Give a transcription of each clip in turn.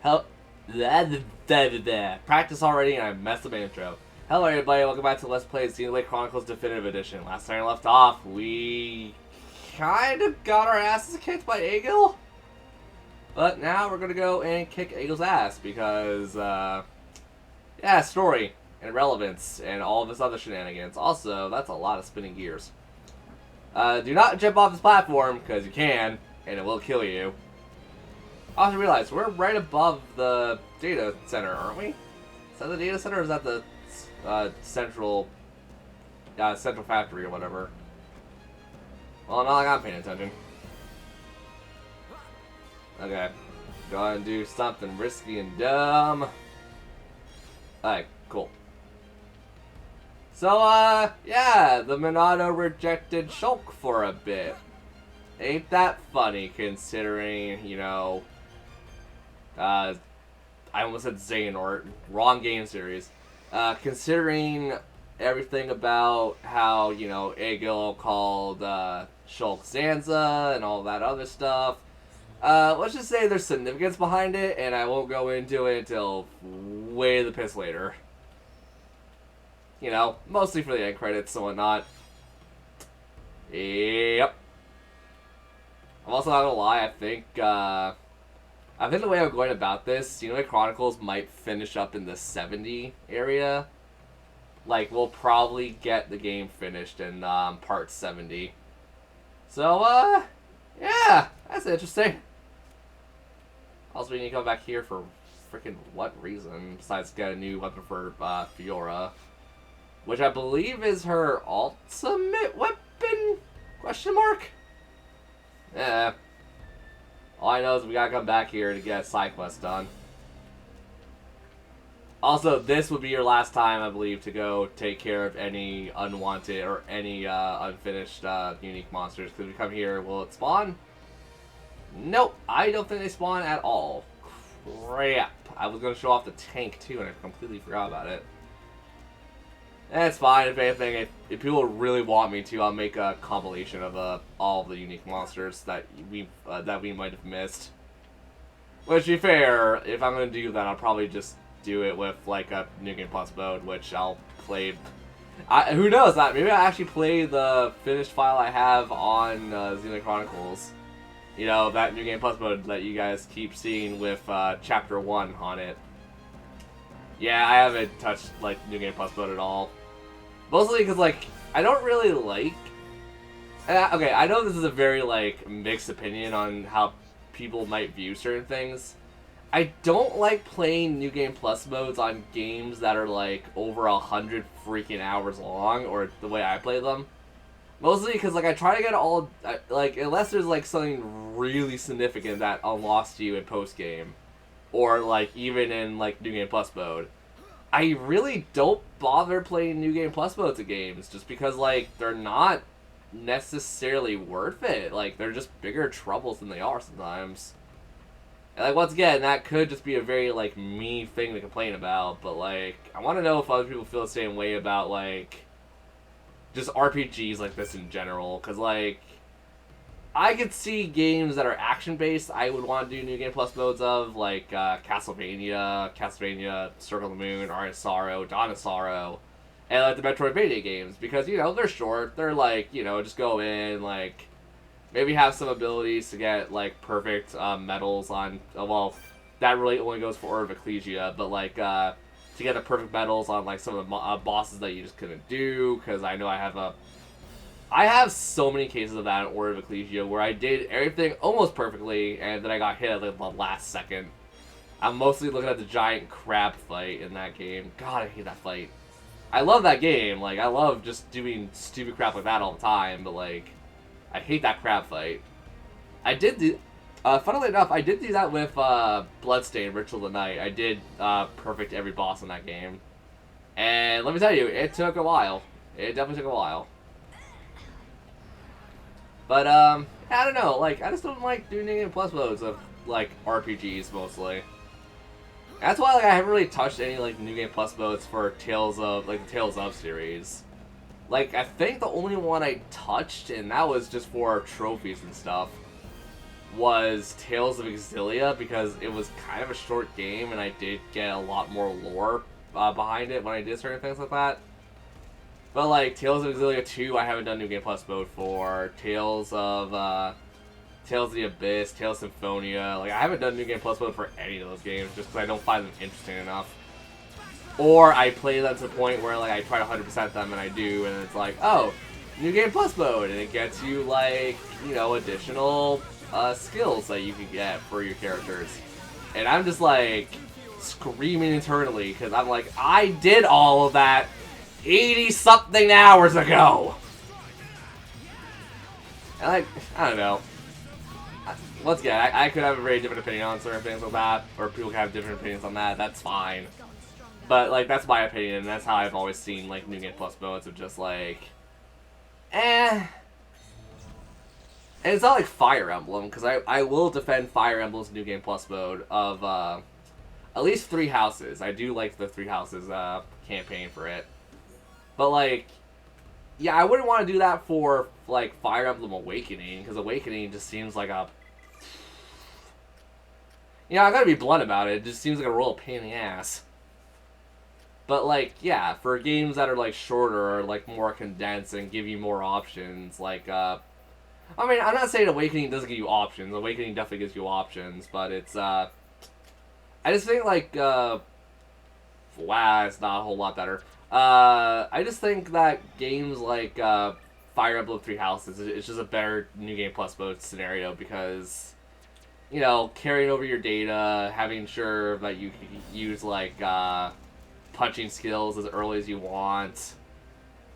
Hell, practice already, and I messed up my intro. Hello, everybody. Welcome back to Let's Play Xenoblade Chronicles Definitive Edition. Last time I left off, we kind of got our asses kicked by Egil, but now we're gonna go and kick Egil's ass because, yeah, story and relevance and all of this other shenanigans. Also, that's a lot of spinning gears. Do not jump off this platform because you can, and it will kill you. I also realized we're right above the data center, aren't we? Is that the data center, or is that the central factory or whatever? Well, not like I'm paying attention. Okay, go ahead and do something risky and dumb. Alright, cool. So, yeah, the Monado rejected Shulk for a bit. Ain't that funny, considering, you know, I almost said Xehanort, wrong game series. Considering everything about how, you know, Egil called Shulk Zanza and all that other stuff, let's just say there's significance behind it, and I won't go into it until way the piss later. You know, mostly for the end credits and whatnot. Yep. I'm also not gonna lie, I think the way I'm going about this, Xenoblade Chronicles might finish up in the 70 area. Like, we'll probably get the game finished in part 70. So, yeah, that's interesting. Also, we need to come back here for freaking what reason, besides get a new weapon for Fiora. Which I believe is her ultimate weapon? Question mark? Yeah. All I know is we gotta come back here to get a side quest done. Also, this would be your last time, I believe, to go take care of any unwanted or any unfinished unique monsters. Because we come here, will it spawn? Nope, I don't think they spawn at all. Crap. I was gonna show off the tank too, and I completely forgot about it. It's fine. If anything, if people really want me to, I'll make a compilation of all of the unique monsters that we might have missed. Which, to be fair, if I'm gonna do that, I'll probably just do it with like a New Game Plus mode, which I'll play. Who knows? That maybe I actually play the finished file I have on Xenoblade Chronicles. You know, that New Game Plus mode that you guys keep seeing with Chapter 1 on it. Yeah, I haven't touched, like, New Game Plus mode at all. Mostly because, like, I don't really like... okay, I know this is a very, like, mixed opinion on how people might view certain things. I don't like playing New Game Plus modes on games that are, like, over 100 freaking hours long, or the way I play them. Mostly because, like, I try to get all... like, unless there's, like, something really significant that unlocks you in post-game. Or, like, even in, like, New Game Plus mode. I really don't bother playing New Game Plus modes of games, just because, like, they're not necessarily worth it. Like, they're just bigger troubles than they are sometimes. And, like, once again, that could just be a very, like, me thing to complain about, but, like, I want to know if other people feel the same way about, like, just RPGs like this in general, because, like... I could see games that are action-based I would want to do New Game Plus modes of, like Castlevania, Circle of the Moon, Art of Sorrow, Dawn of Sorrow, and like the Metroidvania games, because, you know, they're short, they're like, you know, just go in, like, maybe have some abilities to get, like, perfect medals on, well, that really only goes for Order of Ecclesia, but, like, to get the perfect medals on, like, some of the bosses that you just couldn't do, because I know I have so many cases of that in Order of Ecclesia where I did everything almost perfectly and then I got hit at like, the last second. I'm mostly looking at the giant crab fight in that game. God, I hate that fight. I love that game. Like, I love just doing stupid crap like that all the time, but like, I hate that crab fight. I did do... funnily enough, I did do that with Bloodstained Ritual of the Night. I did perfect every boss in that game. And let me tell you, it took a while. It definitely took a while. But, I don't know, like, I just don't like doing New Game Plus modes of, like, RPGs, mostly. That's why, like, I haven't really touched any, like, New Game Plus modes for Tales of, like, the Tales of series. Like, I think the only one I touched, and that was just for trophies and stuff, was Tales of Exilia, because it was kind of a short game and I did get a lot more lore behind it when I did certain things like that. But like Tales of Exilia 2, I haven't done New Game Plus mode for. Tales of the Abyss, Tales of Symphonia, like I haven't done New Game Plus mode for any of those games just because I don't find them interesting enough. Or I play them to the point where like I try to 100% them and I do, and it's like, oh, New Game Plus mode, and it gets you like, you know, additional skills that you can get for your characters. And I'm just like screaming internally because I'm like, I did all of that 80-something hours ago. And like, I don't know. Once again, I could have a very different opinion on certain things like that, or people can have different opinions on that. That's fine. But like, that's my opinion, and that's how I've always seen like New Game Plus modes of just like, eh. And it's not like Fire Emblem, because I will defend Fire Emblem's New Game Plus mode of at least 3 houses. I do like the 3 houses campaign for it. But like, yeah, I wouldn't want to do that for like Fire Emblem Awakening, because Awakening just seems like a, you know, I gotta be blunt about it. It just seems like a real pain in the ass. But like, yeah, for games that are like shorter or like more condensed and give you more options, like I mean, I'm not saying Awakening doesn't give you options. Awakening definitely gives you options, but it's I just think like wow, it's not a whole lot better. I just think that games like Fire Emblem 3 Houses, it's just a better New Game Plus mode scenario because, you know, carrying over your data, having sure that you can use like punching skills as early as you want,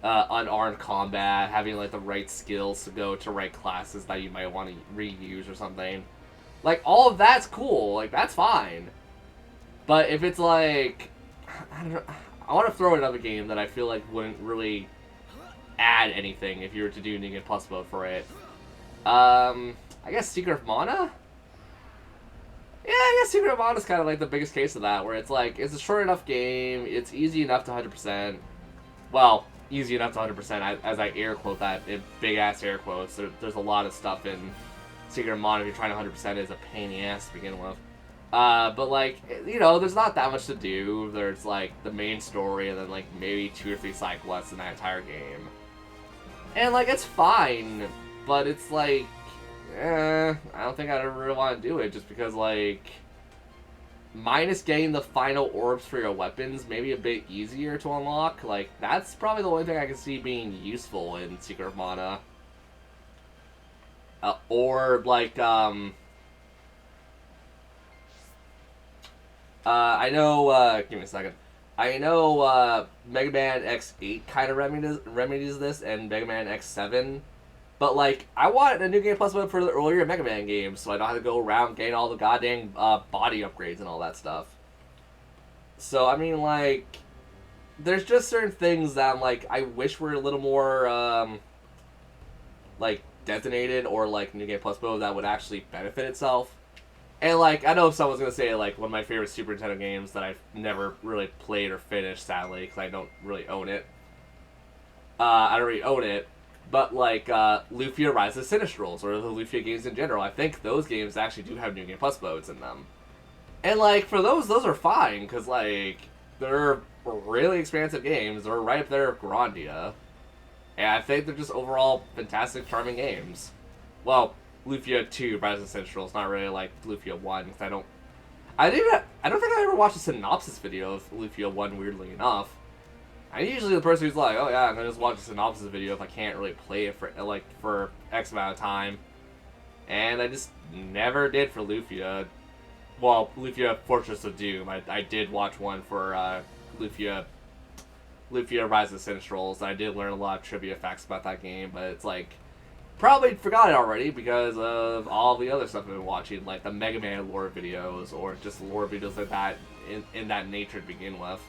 unarmed combat, having like the right skills to go to right classes that you might want to reuse or something. Like, all of that's cool. Like, that's fine. But if it's like, I don't know, I want to throw another game that I feel like wouldn't really add anything if you were to do New Game Plus mode for it. I guess Secret of Mana? Yeah, I guess Secret of Mana is kind of like the biggest case of that, where it's like, it's a short enough game, it's easy enough to 100%. Well, easy enough to 100%, as I air quote that in big-ass air quotes. There's a lot of stuff in Secret of Mana if you're trying to 100%, is a pain in the ass to begin with. But like, you know, there's not that much to do. There's like the main story and then like maybe 2 or 3 side quests in that entire game. And like, it's fine, but it's like, I don't think I'd ever really want to do it just because like, minus getting the final orbs for your weapons, maybe a bit easier to unlock. Like, that's probably the only thing I can see being useful in Secret of Mana. Or like, I know, give me a second. I know, Mega Man X8 kind of remedies this, and Mega Man X7. But, like, I want a New Game Plus mode for the earlier Mega Man games, so I don't have to go around getting all the goddamn body upgrades and all that stuff. So, I mean, like, there's just certain things that I'm like, I wish were a little more, like, designated, or, like, New Game Plus mode that would actually benefit itself. And, like, I know if someone's going to say, like, one of my favorite Super Nintendo games that I've never really played or finished, sadly, because I don't really own it. I don't really own it. But, like, Lufia Rise of Sinistrals, or the Lufia games in general, I think those games actually do have New Game Plus modes in them. And, like, for those are fine, because, like, they're really expansive games. They're right up there with Grandia. And I think they're just overall fantastic, charming games. Well, Lufia 2, Rise of Sinistrals, not really like Lufia 1, because I don't think I ever watched a synopsis video of Lufia 1, weirdly enough. I'm usually the person who's like, oh yeah, I'm gonna just watch a synopsis video if I can't really play it for X amount of time. And I just never did for Lufia. Well, Lufia Fortress of Doom. I did watch one for Lufia Rise of Sinistrals. I did learn a lot of trivia facts about that game, but it's like, probably forgot it already because of all the other stuff I've been watching, like the Mega Man lore videos, or just lore videos like that in that nature to begin with.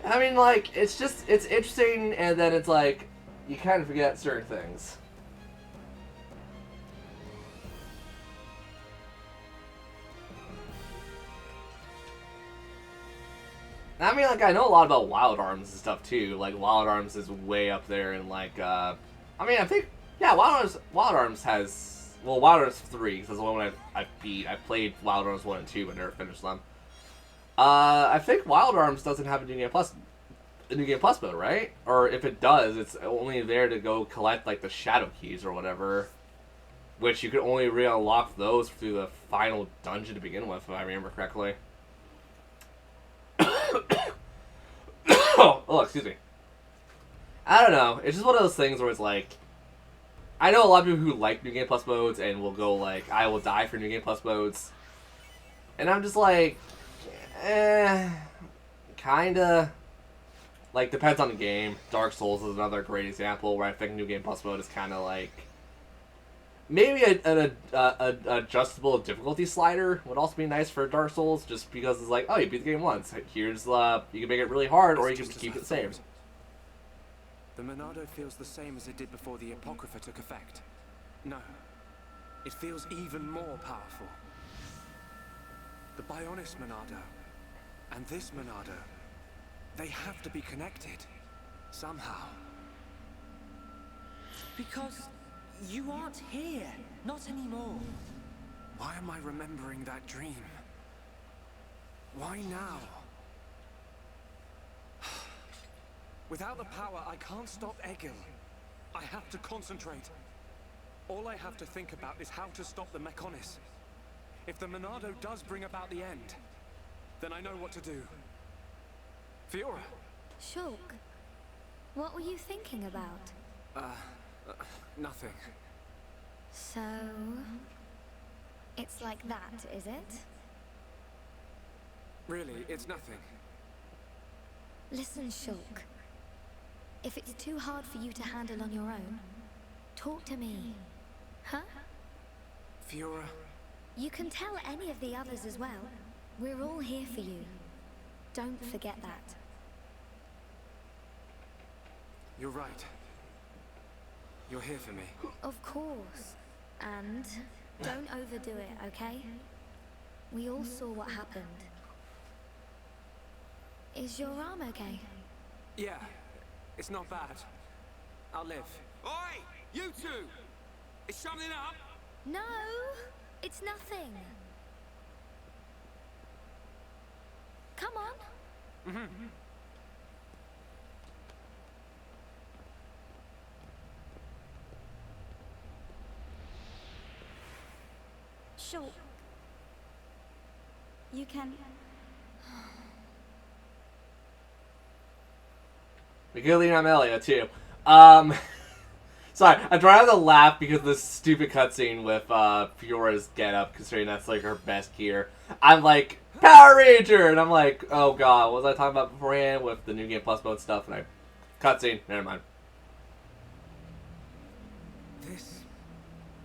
I mean, like, it's interesting, and then it's like, you kind of forget certain things. I mean, like, I know a lot about Wild Arms and stuff, too. Like, Wild Arms is way up there, and, like, I mean, I think, yeah, Wild Arms has Well, Wild Arms 3, because that's the one I beat. I played Wild Arms 1 and 2, but never finished them. I think Wild Arms doesn't have a New Game Plus mode, right? Or if it does, it's only there to go collect, like, the Shadow Keys or whatever. Which you could only re-unlock those through the final dungeon to begin with, if I remember correctly. Oh, excuse me. I don't know. It's just one of those things where it's like, I know a lot of people who like New Game Plus modes and will go like, I will die for New Game Plus modes. And I'm just like, kinda. Like, depends on the game. Dark Souls is another great example where I think New Game Plus mode is kind of like, maybe an adjustable difficulty slider would also be nice for Dark Souls, just because it's like, oh, you beat the game once. Here's, you can make it really hard, or you can keep it the same. The Monado feels the same as it did before the Apocrypha took effect. No, it feels even more powerful. The Bionis Monado and this Monado, they have to be connected, somehow. Because you aren't here, not anymore. Why am I remembering that dream? Why now? Without the power, I can't stop Egil. I have to concentrate. All I have to think about is how to stop the Mechonis. If the Monado does bring about the end, then I know what to do. Fiora! Shulk, what were you thinking about? Nothing. So... it's like that, is it? Really, it's nothing. Listen, Shulk. If it's too hard for you to handle on your own, talk to me. Huh? Fiora? You can tell any of the others as well. We're all here for you. Don't forget that. You're right. You're here for me. Of course. And don't overdo it, okay? We all saw what happened. Is your arm okay? Yeah, it's not bad. I'll live. Oi! You two! Is something up? No! It's nothing. Come on. Sure. You can... We could lean on Melia, too. Sorry, I'm trying to laugh because of this stupid cutscene with Fiora's getup, considering that's like her best gear. I'm like, Power Ranger! And I'm like, oh god, what was I talking about beforehand with the New Game Plus mode stuff? And cutscene, never mind. This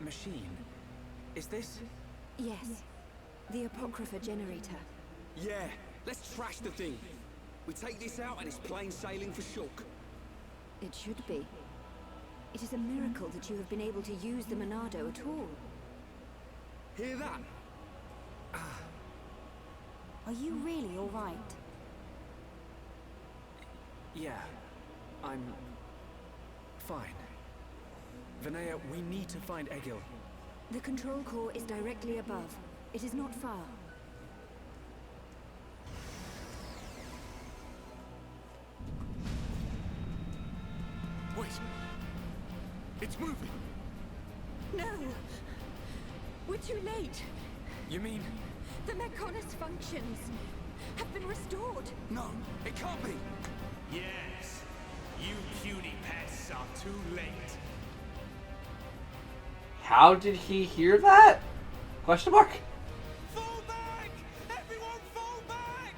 machine, is this? Yes, the Apocrypha generator. Yeah, let's trash the thing. We take this out and it's plain sailing for Shulk. It should be. It is a miracle that you have been able to use the Monado at all. Hear that? Are you really all right? Yeah, I'm fine. Vinaya, we need to find Egil. The control core is directly above. It is not far. Wait. It's moving. No! We're too late. You mean? The Mechonis functions have been restored. No, it can't be. Yes. You puny pests are too late. How did he hear that? Question mark? Fall back! Everyone fall back!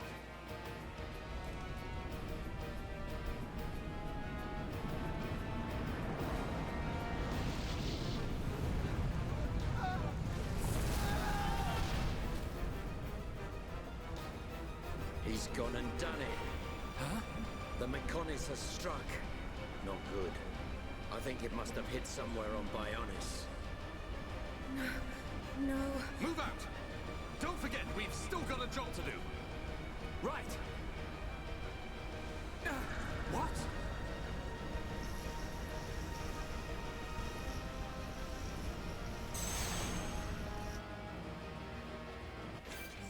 He's gone and done it. Huh? The Mechonis has struck. Not good. I think it must have hit somewhere on Bionis. No. Move out! Don't forget, we've still got a job to do. Right. What?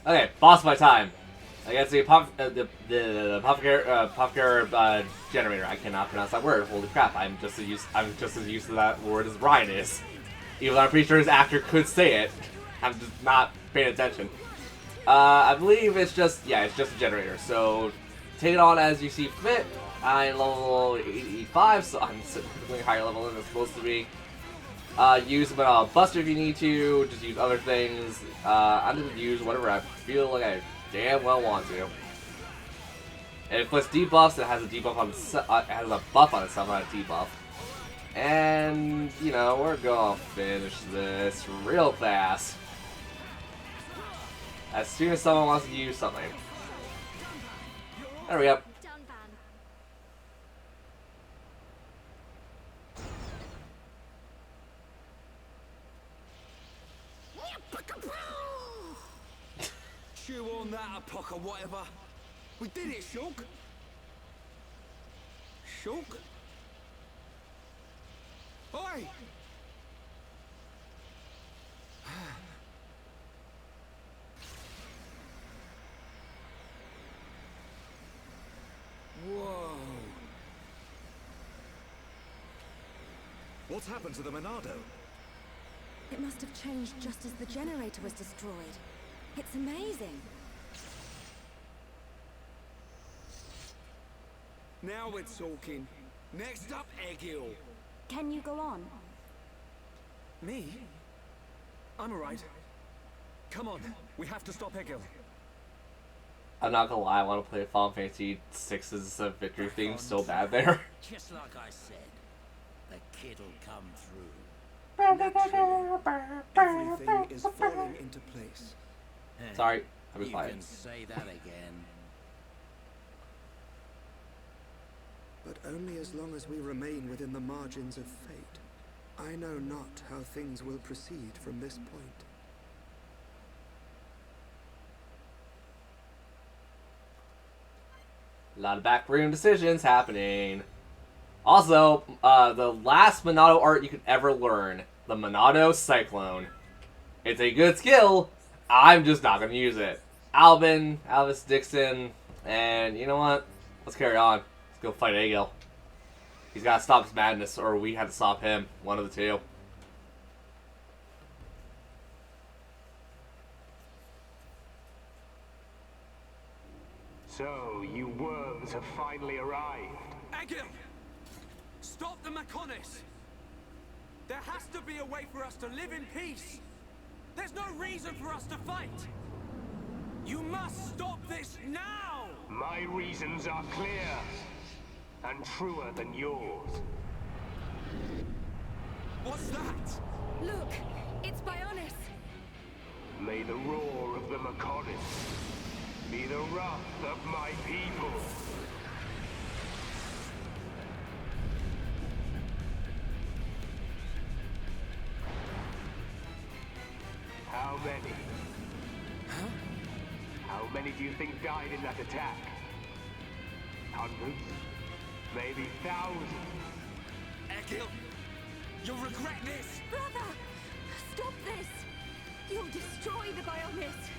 Okay, boss fight time. Against the Puffcar generator. I cannot pronounce that word. Holy crap! I'm just as used to that word as Ryan is. Even though I'm pretty sure his actor could say it, I'm just not paying attention. I believe it's just a generator. So take it on as you see fit. I'm level 85, so I'm significantly higher level than it's supposed to be. Use Buster if you need to. Just use other things. I'm gonna use whatever I feel like I damn well want to. And if it's debuffs, it has a debuff on it has a buff on itself, not a debuff. And you know we're gonna finish this real fast. As soon as someone wants to use something. There we go. Chew on that, a puck or whatever. We did it, Shulk. Shulk? Oi! Whoa. What's happened to the Monado? It must have changed just as the generator was destroyed. It's amazing. Now we're talking. Next up, Egil. Can you go on? Me? I'm alright. Come on, we have to stop Egil. I'm not gonna lie, I want to play Final Fantasy VI's victory theme so bad there. Just like I said, the kid'll come through. Everything is falling into place. Sorry, I'll be You quiet. can say that again. But only as long as we remain within the margins of fate. I know not how things will proceed from this point. A lot of backroom decisions happening. Also, the last Monado art you could ever learn, the Monado Cyclone. It's a good skill, I'm just not going to use it. Alvis Dixon, and you know what? Let's carry on. Let's go fight Egil. He's got to stop his madness, or we have to stop him. One of the two. So, you worms have finally arrived. Egil! Stop the Mechonis! There has to be a way for us to live in peace! There's no reason for us to fight! You must stop this now! My reasons are clear, and truer than yours. What's that? Look, it's Bionis. May the roar of the Mechonis be the wrath of my people. How many? Huh? How many do you think died in that attack? Hundreds? Maybe thousands? Egil! You'll regret this! Brother! Stop this! You'll destroy the Bionis!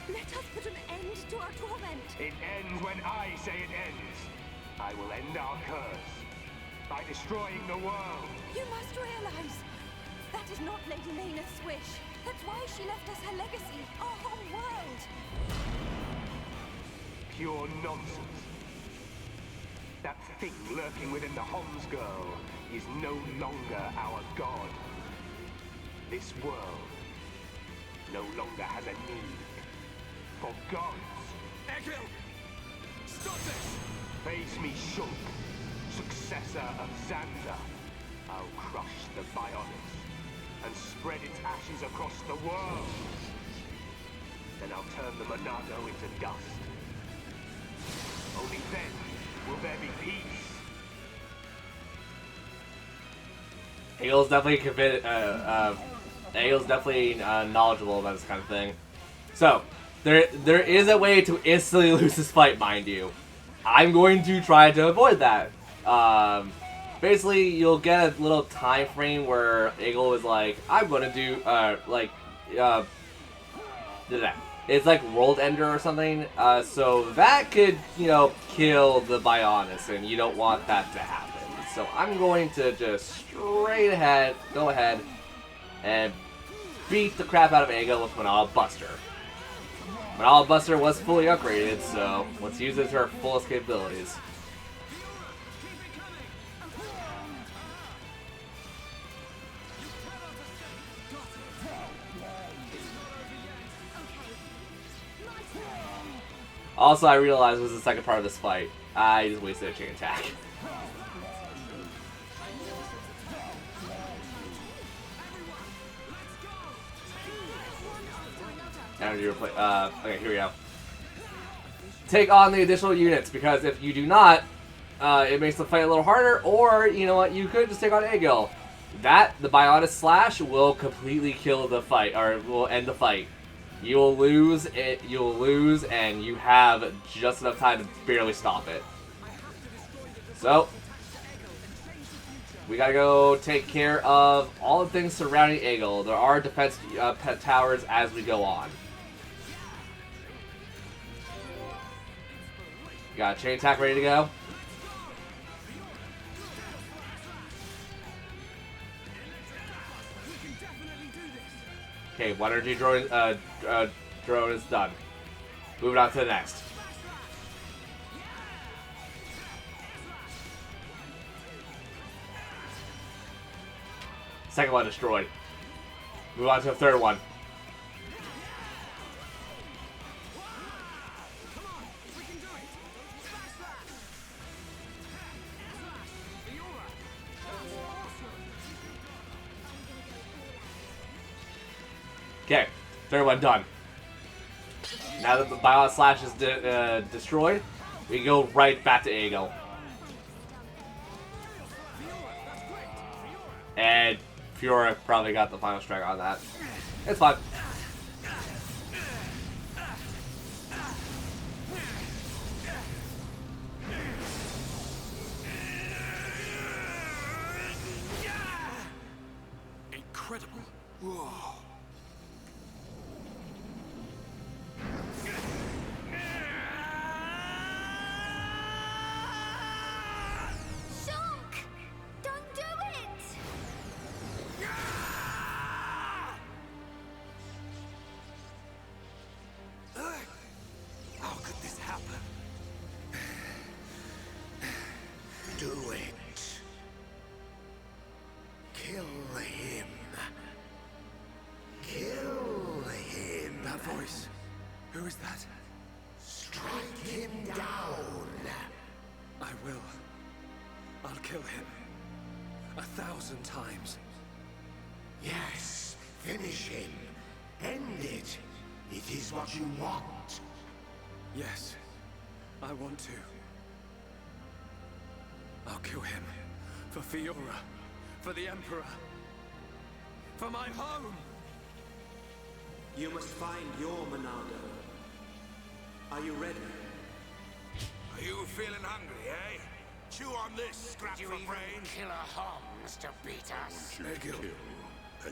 Let us put an end to our torment! It ends when I say it ends. I will end our curse by destroying the world. You must realize that is not Lady Maynard's wish. That's why she left us her legacy, our whole world. Pure nonsense. That thing lurking within the Homs girl is no longer our god. This world no longer has a need for gods. Egil! Stop this! Face me, Shulk, successor of Zanza. I'll crush the Bionis and spread its ashes across the world. Then I'll turn the Monado into dust. Only then will there be peace. Egil's definitely Egil's definitely knowledgeable about this kind of thing. So, there is a way to instantly lose this fight, mind you. I'm going to try to avoid that. Basically, you'll get a little time frame where Egil is like, I'm going to do, It's like World Ender or something. So that could, you know, kill the Bionis, and you don't want that to happen. So I'm going to just straight ahead, go ahead, and beat the crap out of Ego with Manala Buster. Manala Buster was fully upgraded, so let's use it to her fullest capabilities. Also, I realized it was the second part of this fight. I just wasted a chain attack. Energy replay. Okay, here we go. Take on the additional units, because if you do not, it makes the fight a little harder, or, you know what, you could just take on Egil. The Bionis Slash, will completely kill the fight, or will end the fight. You'll lose, and you have just enough time to barely stop it. So, we gotta go take care of all the things surrounding Egil. There are defense towers as we go on. Got a chain attack ready to go. Okay, one energy drone is done. Moving on to the next. Second one destroyed. Move on to the third one. Okay, third one done. Now that the Bionis Slash is destroyed, we can go right back to Egil. And Fiora probably got the final strike on that. It's fine. Incredible. Whoa. Do it. Kill him. Kill him. That voice. Who is that? Strike him down. I will. I'll kill him. 1,000 times. Yes, finish him. End it. It is what you want. Yes, I want to. I'll kill him. For Fiora. For the Emperor. For my home! You must find your Monado. Are you ready? Are you feeling hungry, eh? Chew on this, scrap for brains. Kill a Homs to beat us. Egil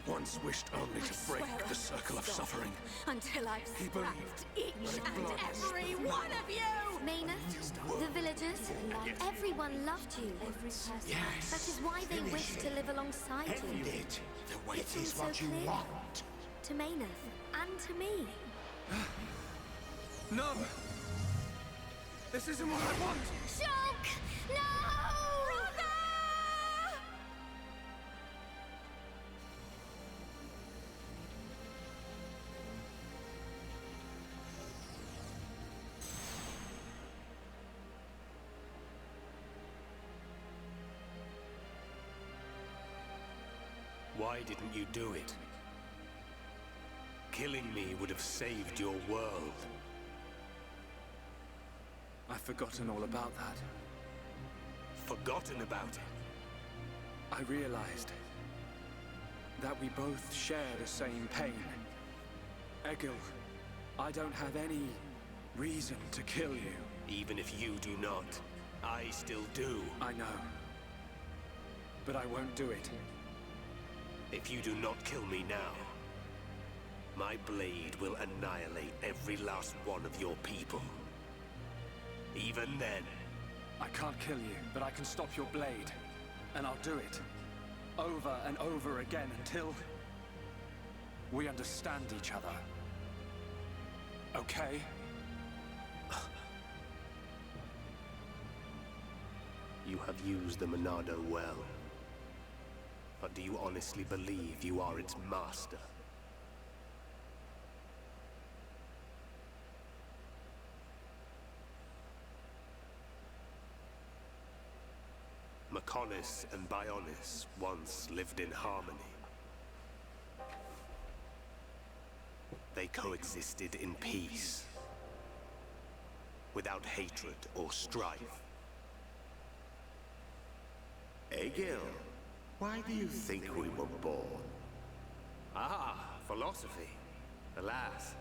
once wished only to break the circle of suffering. Until I've scrapped each and every one of you! Maynard, the villagers, everyone loved you. Yes. That is why they wished to live alongside End you. it. It It is seems so what you clear. want. To Maynard and to me. No! This isn't what I want! Shulk! No! Brother! Why didn't you do it? Killing me would have saved your world. I've forgotten all about that. Forgotten about it? I realized that we both share the same pain. Egil, I don't have any reason to kill you. Even if you do not, I still do. I know. But I won't do it. If you do not kill me now, My blade will annihilate every last one of your people. Even then... I can't kill you, but I can stop your blade. And I'll do it. Over and over again until... we understand each other. Okay? You have used the Monado well. But do you honestly believe you are its master? Mechonis and Bionis once lived in harmony. They coexisted in peace, without hatred or strife. Egil, why do you think we were born? Ah, philosophy. Alas,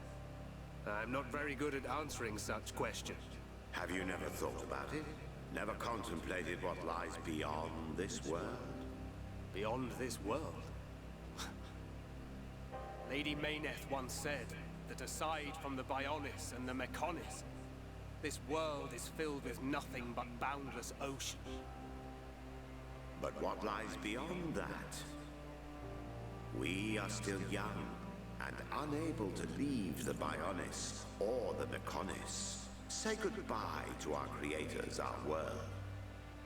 I'm not very good at answering such questions. Have you never thought about it? Never contemplated what lies beyond this world? Beyond this world? Lady Mayneth once said that aside from the Bionis and the Mechonis, this world is filled with nothing but boundless ocean. But what lies beyond that? We are still young and unable to leave the Bionis or the Mechonis. Say goodbye to our creators, our world.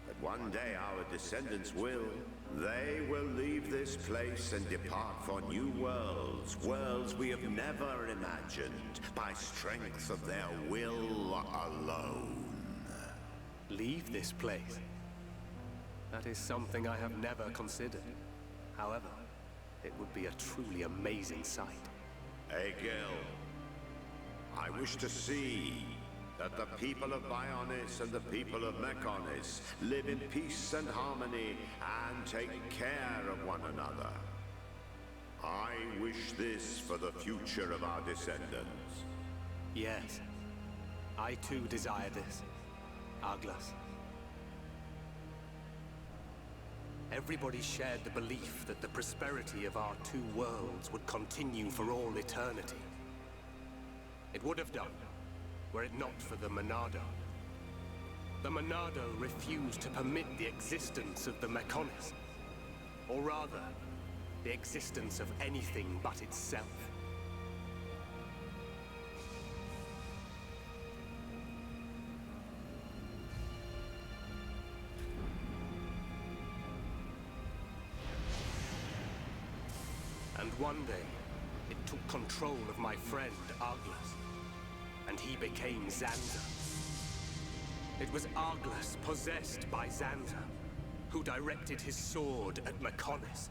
But one day our descendants will. They will leave this place and depart for new worlds. Worlds we have never imagined, by strength of their will alone. Leave this place? That is something I have never considered. However, it would be a truly amazing sight. Egil, I wish to see that the people of Bionis and the people of Mechonis live in peace and harmony and take care of one another. I wish this for the future of our descendants. Yes, I too desire this, Arglas. Everybody shared the belief that the prosperity of our two worlds would continue for all eternity. It would have done, were it not for the Monado. The Monado refused to permit the existence of the Mechonis. Or rather, the existence of anything but itself. And one day, it took control of my friend, Arglas. And he became Zanza. It was Arglas, possessed by Zanza, who directed his sword at Mechonis.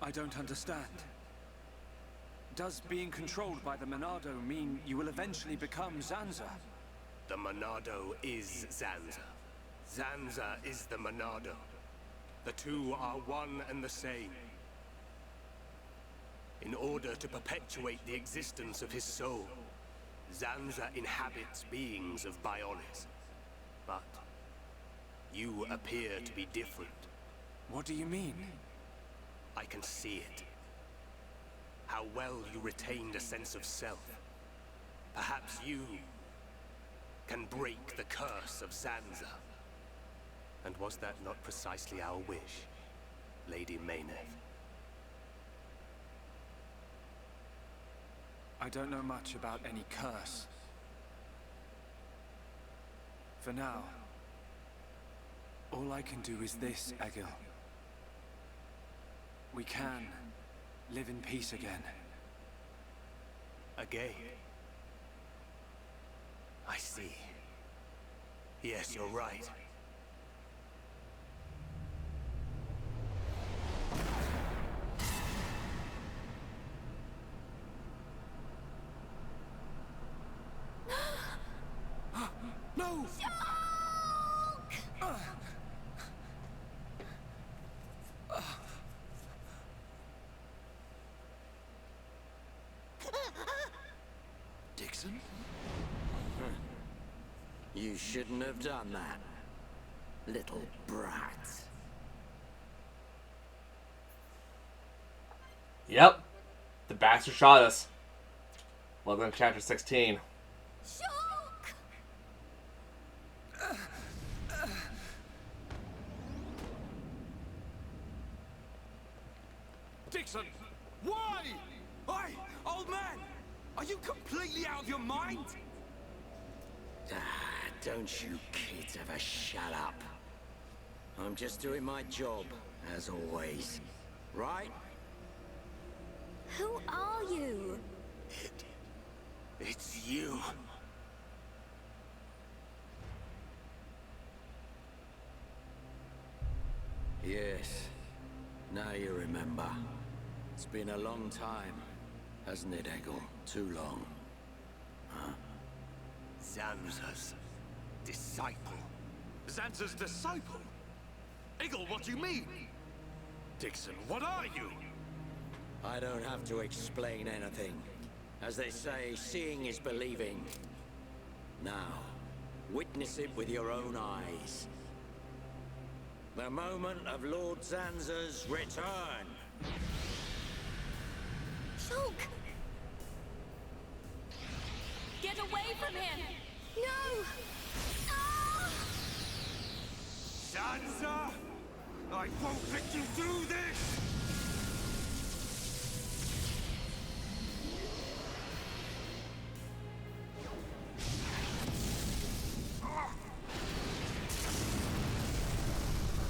I don't understand. Does being controlled by the Monado mean you will eventually become Zanza? The Monado is Zanza. Zanza is the Monado. The two are one and the same. In order to perpetuate the existence of his soul, Zanza inhabits beings of Bionis. But you appear to be different. What do you mean? I can see it. How well you retained a sense of self. Perhaps you can break the curse of Zanza. And was that not precisely our wish, Lady Mayneth? I don't know much about any curse. For now, all I can do is this, Egil. We can live in peace again. Again? I see. Yes, you're right. No! Dixon? You shouldn't have done that, little brat. Yep. The bastard shot us. Welcome to chapter 16. Shulk! Dixon! Why? Oi, old man! Are you completely out of your mind? Don't you kids ever shut up. I'm just doing my job, as always. Right? Who are you? It's you. Yes. Now you remember. It's been a long time, hasn't it, Eggle? Too long. Huh? Zanza's disciple. Zanza's disciple? Eggle, what do you mean? Dixon, what are you? I don't have to explain anything. As they say, seeing is believing. Now, witness it with your own eyes. The moment of Lord Zanza's return. Shulk! Get away from him! No! Ah! Zanza! I won't let you do this!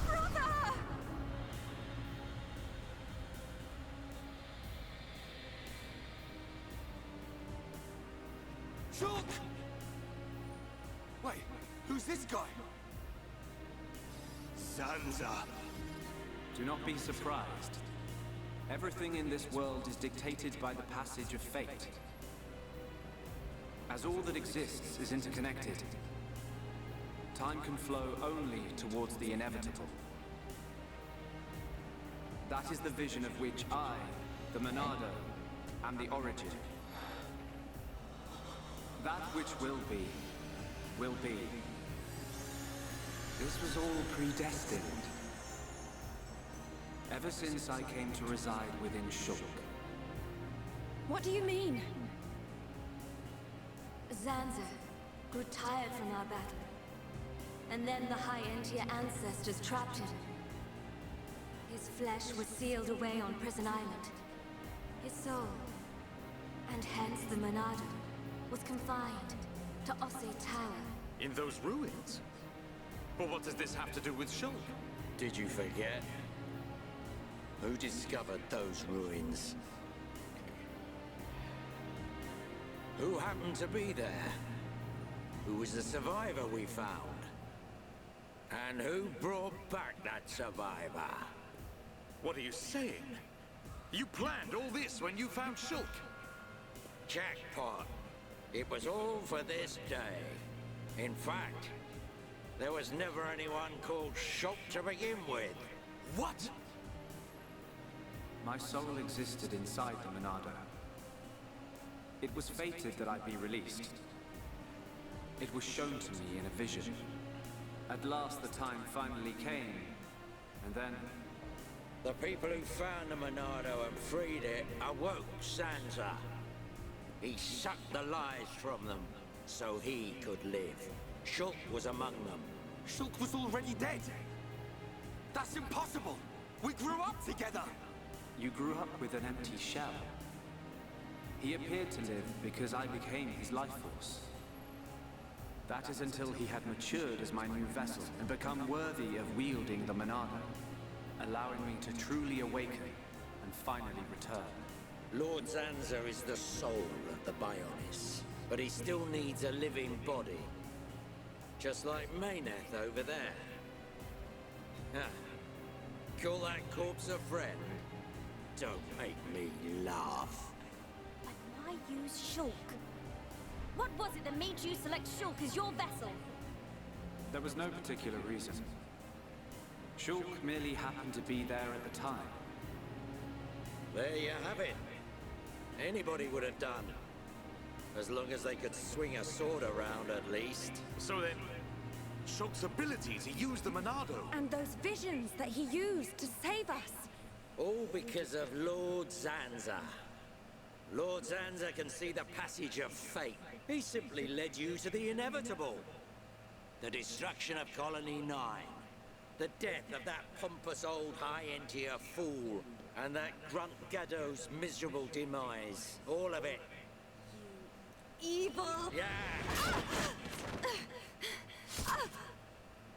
Brother! Shulk! Wait, who's this guy? Zanza. Do not be surprised. Everything in this world is dictated by the passage of fate. As all that exists is interconnected, time can flow only towards the inevitable. That is the vision of which I, the Monado, am the origin. That which will be, will be. This was all predestined. Ever since I came to reside within Shulk. What do you mean? Zanza grew tired from our battle. And then the High Entier ancestors trapped him. His flesh was sealed away on Prison Island. His soul, and hence the Monado, was confined to Osse Tower. In those ruins? But what does this have to do with Shulk? Did you forget? Who discovered those ruins? Who happened to be there? Who was the survivor we found? And who brought back that survivor? What are you saying? You planned all this when you found Shulk? Jackpot. It was all for this day. In fact, there was never anyone called Shulk to begin with. What? My soul existed inside the Monado. It was fated that I be released. It was shown to me in a vision. At last the time finally came, and then... The people who found the Monado and freed it awoke Zanza. He sucked the lives from them, so he could live. Shulk was among them. Shulk was already dead! That's impossible! We grew up together! You grew up with an empty shell. He appeared to live because I became his life force. That is until he had matured as my new vessel and become worthy of wielding the Monado, allowing me to truly awaken and finally return. Lord Zanza is the soul of the Bionis, but he still needs a living body. Just like Mayneth over there. Huh. Call that corpse a friend? Don't make me laugh. But why use Shulk? What was it that made you select Shulk as your vessel? There was no particular reason. Shulk merely happened to be there at the time. There you have it. Anybody would have done. As long as they could swing a sword around, at least. So then, Shulk's ability to use the Monado... And those visions that he used to save us. All because of Lord Zanza. Lord Zanza can see the passage of fate. He simply led you to the inevitable. The destruction of Colony 9. The death of that pompous old high-entier fool. And that grunt Gaddo's miserable demise. All of it. Evil! Yeah!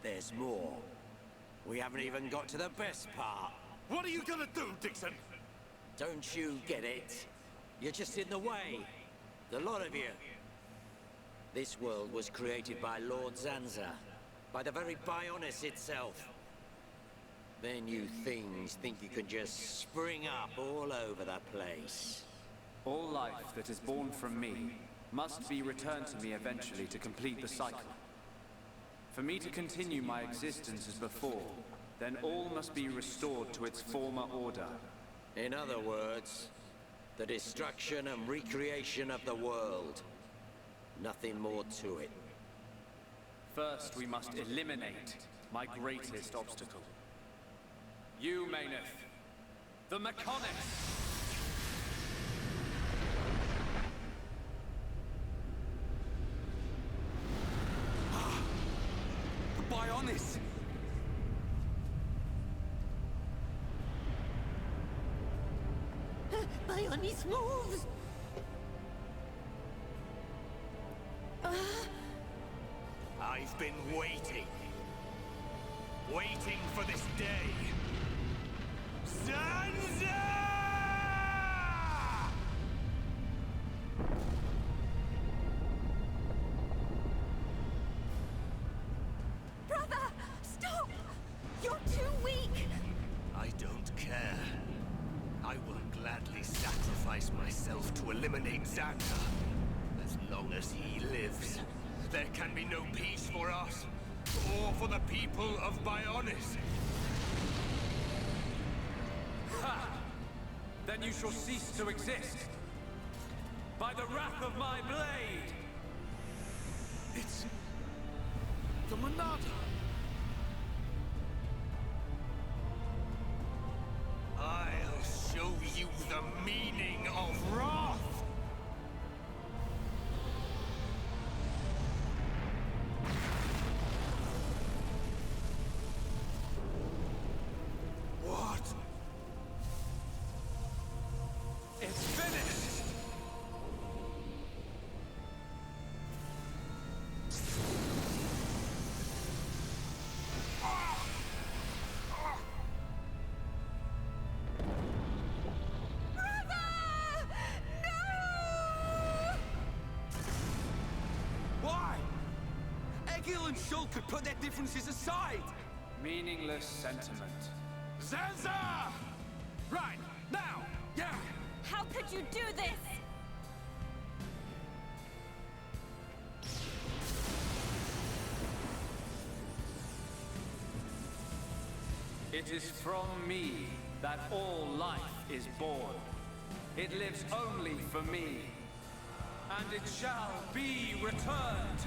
There's more. We haven't even got to the best part. What are you gonna do, Dixon? Don't you get it? You're just in the way. The lot of you. This world was created by Lord Zanza. By the very Bionis itself. Then you things think you can just spring up all over the place. All life that is born from me must be returned to me eventually to complete the cycle. For me to continue my existence as before, then all must be restored to its former order. In other words, the destruction and recreation of the world. Nothing more to it. First, we must eliminate my greatest obstacle. You, Mayneth, the Mechonis! Bionis! Bionis moves! I've been waiting. Waiting for this day. Zanza! Brother! Stop! You're too weak! I don't care. I will gladly sacrifice myself to eliminate Zanza. As long as he lives, there can be no peace for us, or for the people of Bionis. Ha! Then you shall cease to exist. By the wrath of my blade! It's the Monada. I'll show you the meaning of wrath. What? It's finished! Why? Egil and Shulk could put their differences aside! Meaningless sentiment. Zanza! Right, now! Yeah! How could you do this? It is from me that all life is born. It lives only for me. And it shall be returned.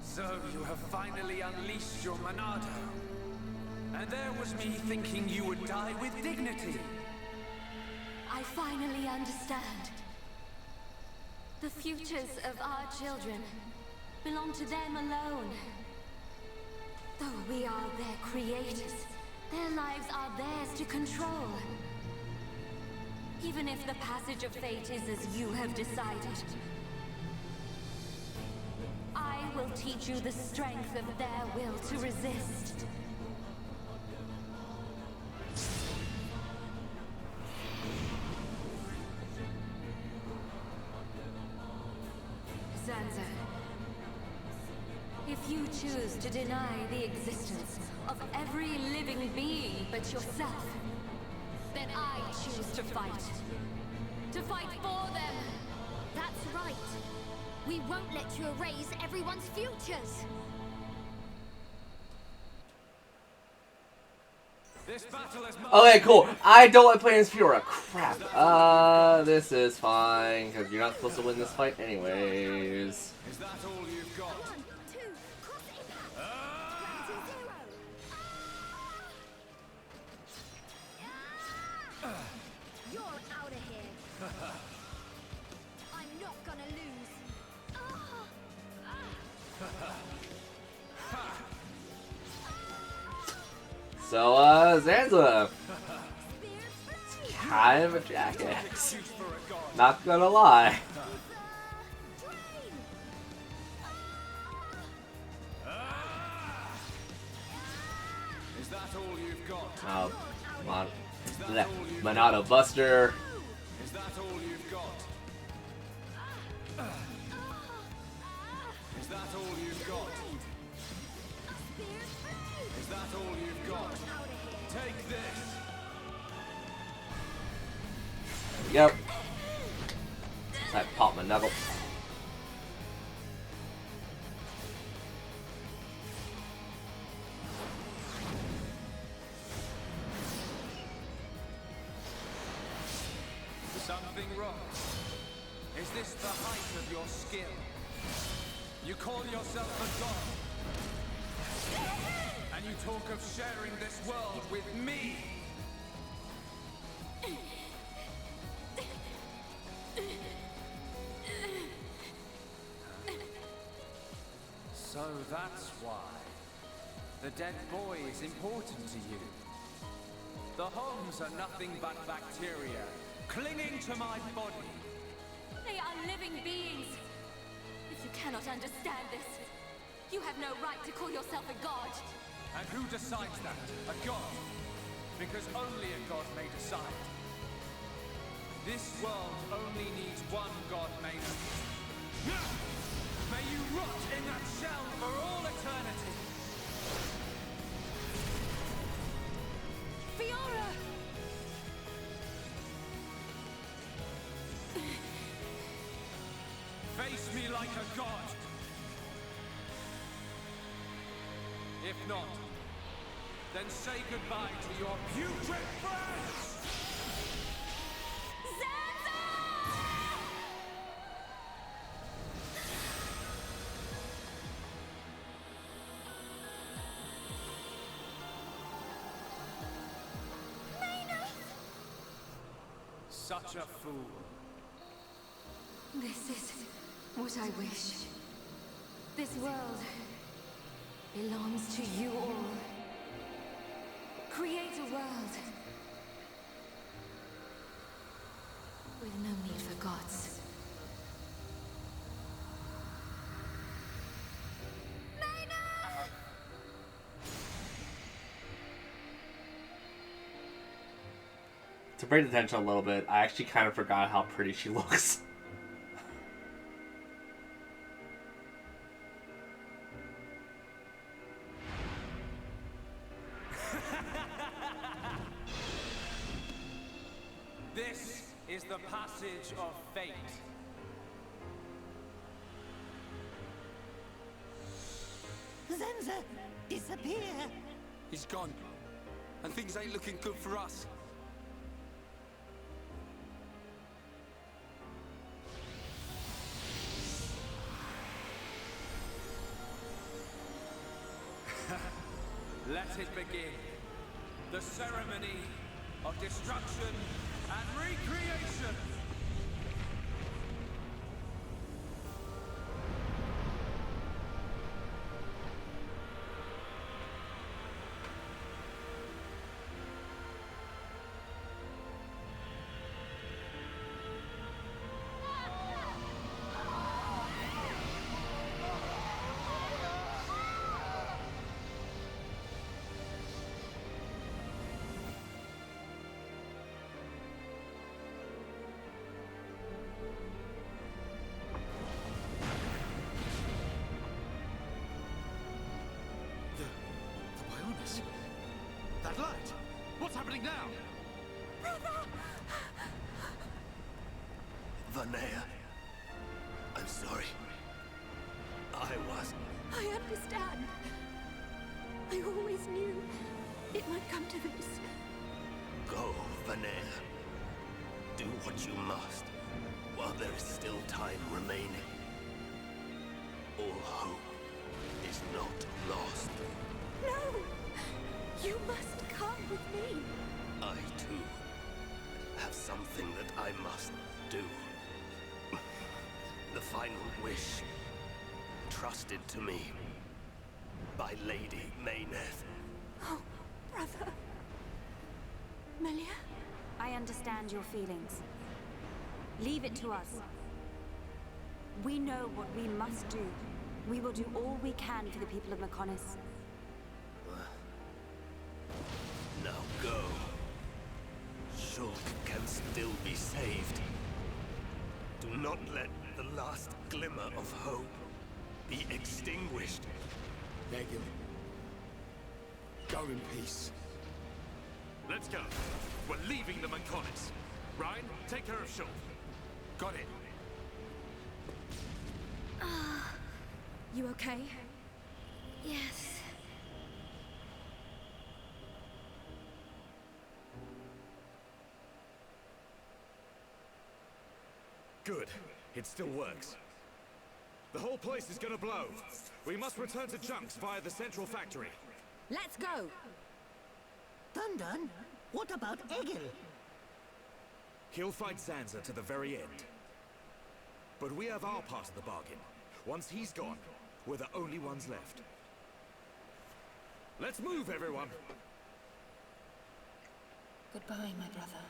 So you have finally unleashed your Monado. And there was me thinking you would die with dignity. I finally understand. The futures of our children belong to them alone. Though we are their creators, their lives are theirs to control. Even if the passage of fate is as you have decided, I will teach you the strength of their will to resist. Zanza, if you choose to deny the existence of every living being but yourself, then I choose to fight. To fight for them. That's right. We won't let you erase everyone's futures. This battle is Okay, cool. I don't like playing as Fiora. Crap. This is fine, because you're not supposed to win this fight anyways. Is that all you've got? 1, 2, cross impact. Gravity 0. You're out of here. I'm not gonna lose. So, Zanza. Kind of a jackass. Not gonna lie. Is that all you've got? Oh, Monado Buster. Is that all you've got? Is that all you've got? Is that all you've got? Take this! Yep. I pop my knuckle. Something wrong. Is this the height of your skill? You call yourself a god, and you talk of sharing this world with me. So that's why the dead boy is important to you. The Homs are nothing but bacteria clinging to my body. They are living beings. If you cannot understand this, you have no right to call yourself a god. And who decides that? A god? Because only a god may decide. This world only needs one god made of it. May you rot in that shell for all eternity. Fiora! Face me like a god. If not, then say goodbye to your putrid friends! Such a fool. This is what I wish. This world belongs to you all. Create a world with no need for gods. To bring attention a little bit, I actually kind of forgot how pretty she looks. This is the passage of fate. Zenza, disappear! He's gone. And things ain't looking good for us. Let it begin. The ceremony of destruction and recreation. That light! What's happening now? Vanea, sorry. I was. I understand. I always knew it might come to this. Go, Vanea. Do what you must, while there is still time remaining. All hope is not lost. No! You must come with me. I, too, have something that I must do. The final wish, trusted to me by Lady Mayneth. Oh, brother. Melia? I understand your feelings. Leave it to us. We know what we must do. We will do all we can for the people of Mechonis. Now go. Shulk can still be saved. Do not let the last glimmer of hope be extinguished. Egil. Go in peace. Let's go. We're leaving the Mechonis. Ryan, take care of Shulk. Got it. You okay? Yes. Good. It still works. The whole place is gonna blow. We must return to Chunks via the central factory. Let's go. Dun, what about Egil? He'll fight Zanza to the very end. But we have our part of the bargain. Once he's gone, we're the only ones left. Let's move, everyone! Goodbye, my brother.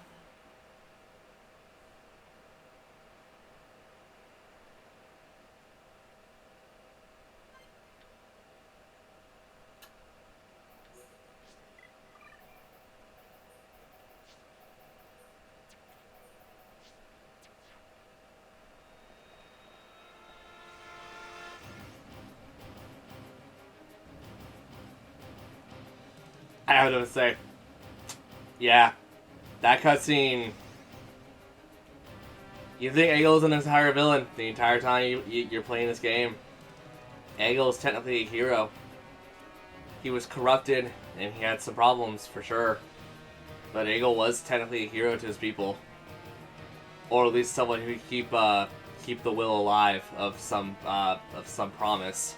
I have to say, yeah, that cutscene. You think Egil's an entire villain the entire time you're playing this game. Egil is technically a hero. He was corrupted and he had some problems for sure, but Egil was technically a hero to his people, or at least someone who could keep the will alive of some promise.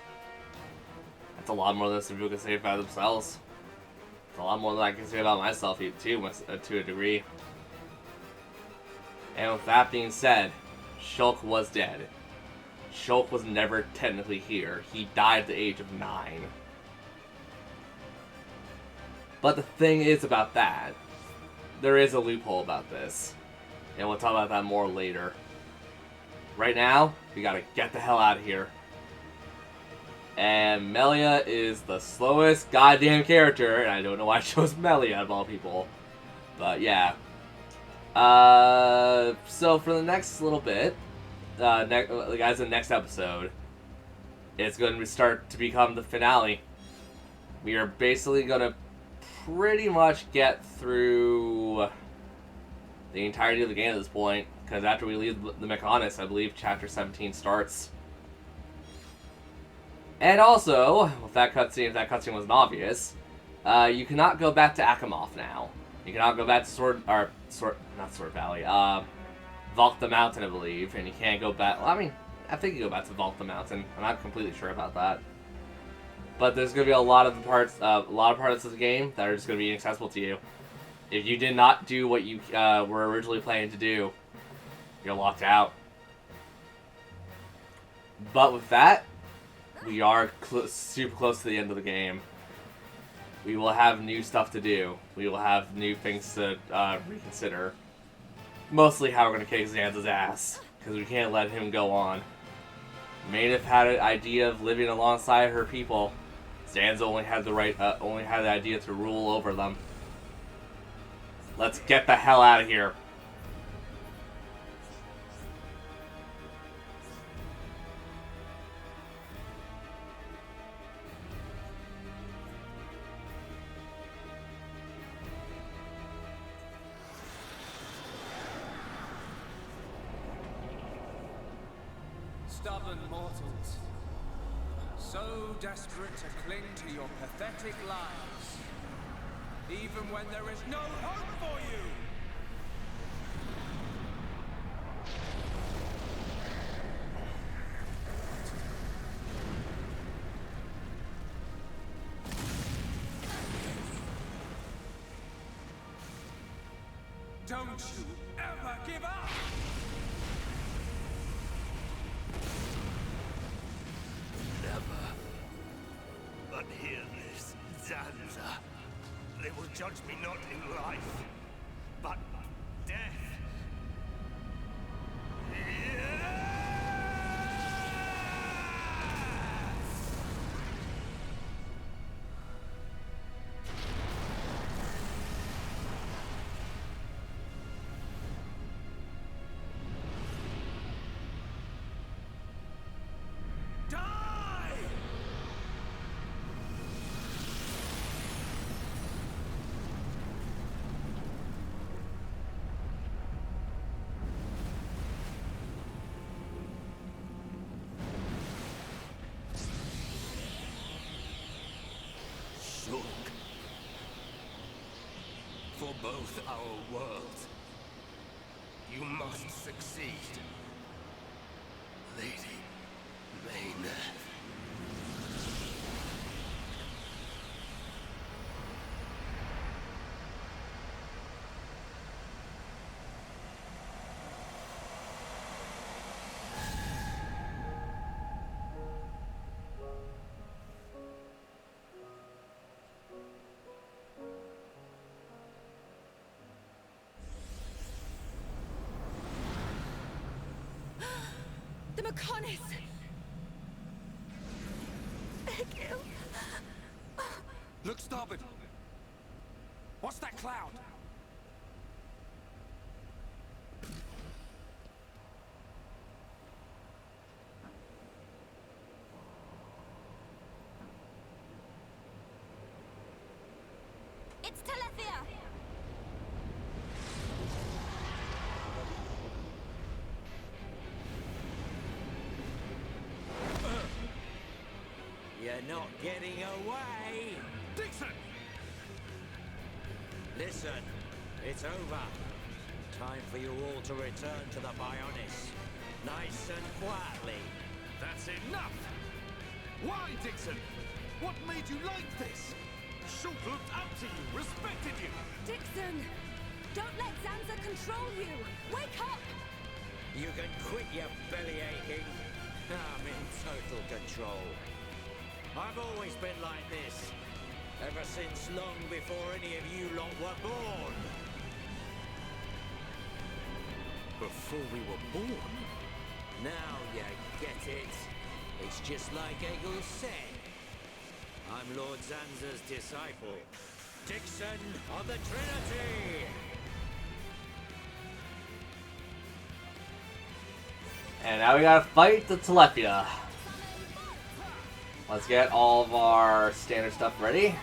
That's a lot more than some people can say about themselves. A lot more than I can say about myself too, to a degree. And with that being said, Shulk was dead. Shulk was never technically here. He died at the age of 9. But the thing is about that, there is a loophole about this. And we'll talk about that more later. Right now, we gotta get the hell out of here. And Melia is the slowest goddamn character, and I don't know why I chose Melia out of all people. But yeah. So for the next little bit, guys, the next episode, it's going to start to become the finale. We are basically going to pretty much get through the entirety of the game at this point, because after we leave the Mechonis, I believe Chapter 17 starts. And also, with that cutscene, if that cutscene wasn't obvious, you cannot go back to Akamov now. You cannot go back to not Sword Valley, Valk Mountain, I believe, and you can't go back. Well, I mean, I think you go back to Valk Mountain. I'm not completely sure about that. But there's going to be a lot of parts of the game that are just going to be inaccessible to you. If you did not do what you were originally planning to do, you're locked out. But with that, we are super close to the end of the game. We will have new stuff to do. We will have new things to reconsider. Mostly how we're going to kick Zanza's ass, because we can't let him go on. Mayneth had an idea of living alongside her people. Zanza only had the idea to rule over them. Let's get the hell out of here. Stubborn mortals. So desperate to cling to your pathetic lives. Even when there is no hope for you! Don't you ever give up! Never. But hear this, Zanza. They will judge me not in life, but death. For both our worlds, you must succeed. Lady Maynard. The Mechonis! Egil! Look starboard! What's that cloud? It's Telethia! You're not getting away! Dixon! Listen, it's over. Time for you all to return to the Bionis. Nice and quietly. That's enough! Why, Dixon? What made you like this? Shulk looked up to you, respected you! Dixon! Don't let Zanza control you! Wake up! You can quit your belly aching. I'm in total control. I've always been like this. Ever since long before any of you lot were born. Before we were born? Now you get it. It's just like Egil said. I'm Lord Zanza's disciple. Dixon of the Trinity! And now we gotta fight the Telethia. Let's get all of our standard stuff ready.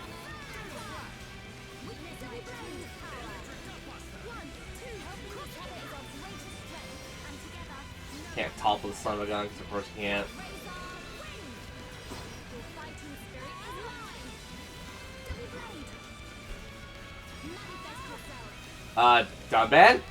Can't topple the son of a gun because of course you can't. Done Ben?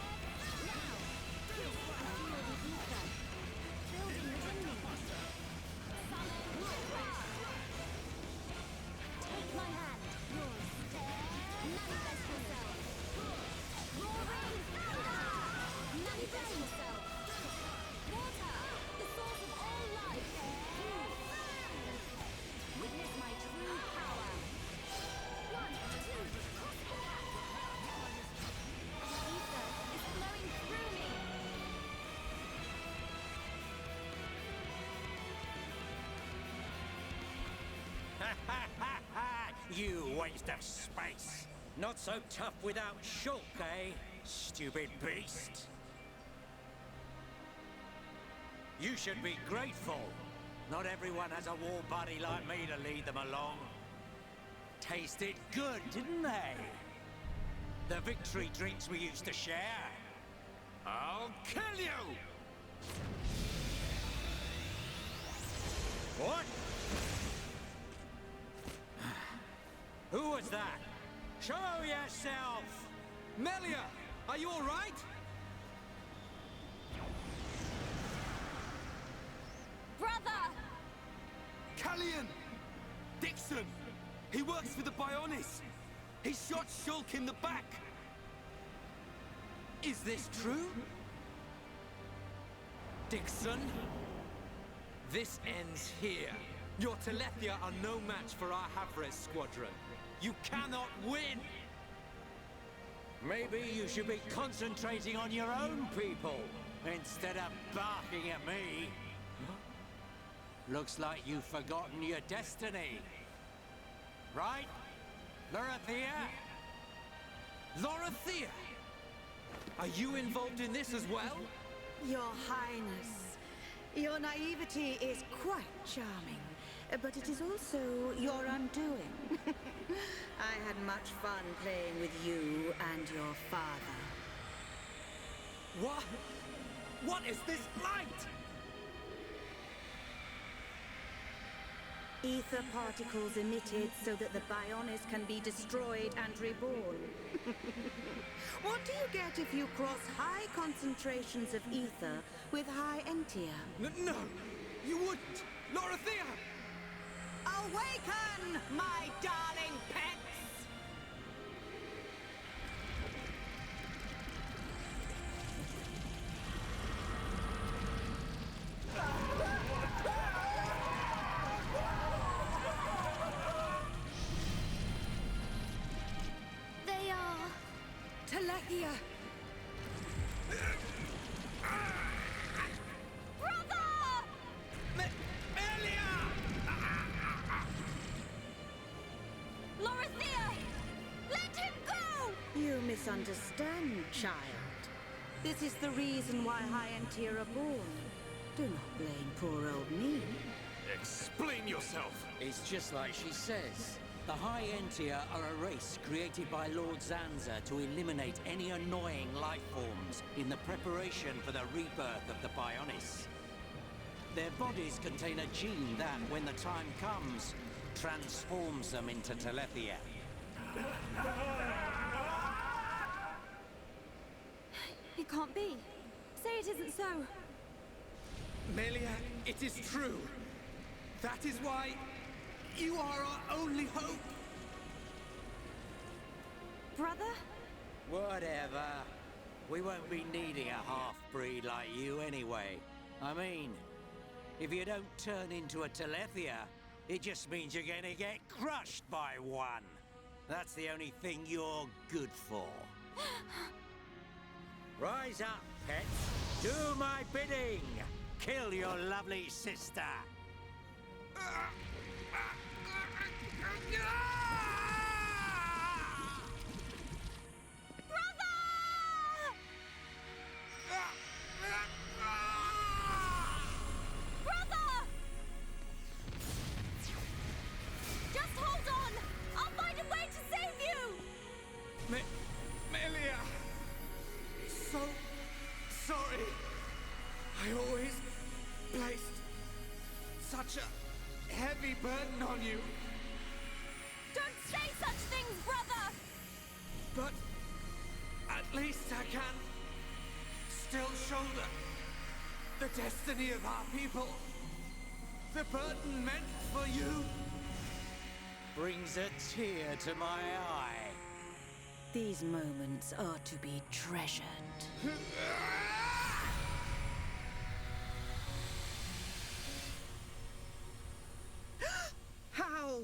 You waste of space. Not so tough without Shulk, eh? Stupid beast. You should be grateful. Not everyone has a war buddy like me to lead them along. Tasted good, didn't they? The victory drinks we used to share. I'll kill you! What? Who was that? Show yourself! Melia, are you all right? Brother! Callian! Dixon! He works for the Bionis! He shot Shulk in the back! Is this true? Dixon? This ends here. Your Telethia are no match for our Havres squadron. You cannot win! Maybe you should be concentrating on your own people, instead of barking at me. Looks like you've forgotten your destiny. Right? Lorithia? Lorithia! Are you involved in this as well? Your Highness, your naivety is quite charming, but it is also your undoing. I had much fun playing with you and your father. What? What is this light? Ether particles emitted so that the Bionis can be destroyed and reborn. What do you get if you cross high concentrations of ether with high entia? No, you wouldn't! Lorithia! Awaken, my darling pets! They are... Telethia! Brother! Melia! Lorithia! Let him go! You misunderstand, child. This is the reason why high entia are born. Do not blame poor old me. Explain yourself! It's just like she says. The High Entia are a race created by Lord Zanza to eliminate any annoying life forms in the preparation for the rebirth of the Bionis. Their bodies contain a gene that, when the time comes, transforms them into Telethia. It can't be. Say it isn't so. Melia, it is true. That is why you are our only hope. Brother? Whatever. We won't be needing a half-breed like you anyway. I mean, if you don't turn into a Telethia, it just means you're gonna get crushed by one. That's the only thing you're good for. Rise up, pets. Do my bidding. Kill your lovely sister. Brother! Just hold on! I'll find a way to save you! Melia! So sorry. I always placed such a heavy burden on you. Don't say such things, brother! But at least I can still shoulder the destiny of our people. The burden meant for you. Brings a tear to my eye. These moments are to be treasured. How?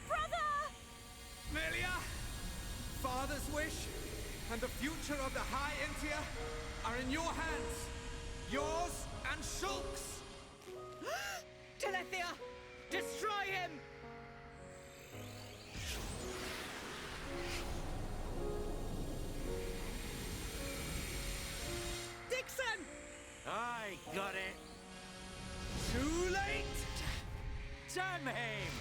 Brother! Melia! Father's wish and the future of the High Entia are in your hands. Yours and Shulk's. Telethia! Destroy him! Dixon! I got it. Too late! Damn him!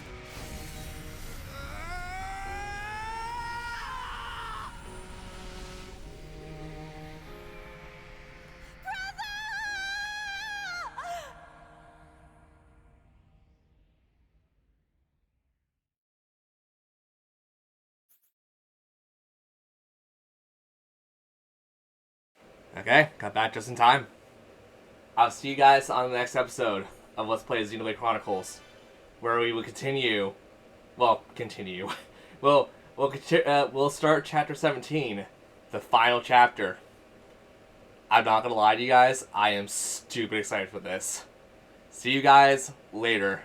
Okay, got back just in time. I'll see you guys on the next episode of Let's Play Xenoblade Chronicles, where we will continue. Well, continue. We'll start chapter 17, the final chapter. I'm not gonna lie to you guys, I am stupid excited for this. See you guys later.